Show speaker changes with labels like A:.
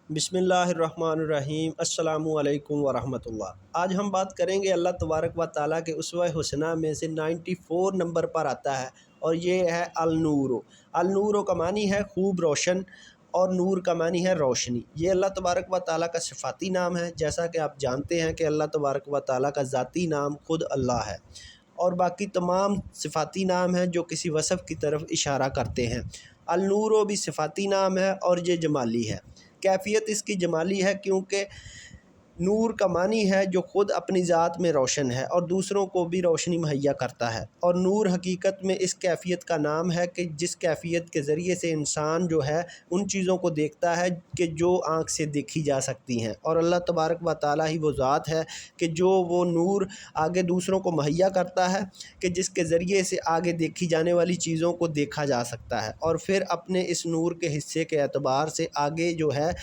A: بسم اللہ الرحمن الرحیم۔ السلام علیکم ورحمۃ اللہ۔ آج ہم بات کریں گے اللہ تبارک و تعالیٰ کے اسوہ حسنہ میں سے 94 نمبر پر آتا ہے، اور یہ ہے النور۔ النور کا معنی ہے خوب روشن، اور نور کا معنی ہے روشنی۔ یہ اللہ تبارک و تعالیٰ کا صفاتی نام ہے، جیسا کہ آپ جانتے ہیں کہ اللہ تبارک و تعالیٰ کا ذاتی نام خود اللہ ہے، اور باقی تمام صفاتی نام ہیں جو کسی وصف کی طرف اشارہ کرتے ہیں۔ النور بھی صفاتی نام ہے اور یہ جمالی ہے۔ کیفیت اس کی جمالی ہے کیونکہ نور کا معنی ہے جو خود اپنی ذات میں روشن ہے اور دوسروں کو بھی روشنی مہیا کرتا ہے، اور نور حقیقت میں اس کیفیت کا نام ہے کہ جس کیفیت کے ذریعے سے انسان جو ہے ان چیزوں کو دیکھتا ہے کہ جو آنکھ سے دیکھی جا سکتی ہیں، اور اللہ تبارک و تعالیٰ ہی وہ ذات ہے کہ جو وہ نور آگے دوسروں کو مہیا کرتا ہے کہ جس کے ذریعے سے آگے دیکھی جانے والی چیزوں کو دیکھا جا سکتا ہے، اور پھر اپنے اس نور کے حصے کے اعتبار سے آگے جو ہے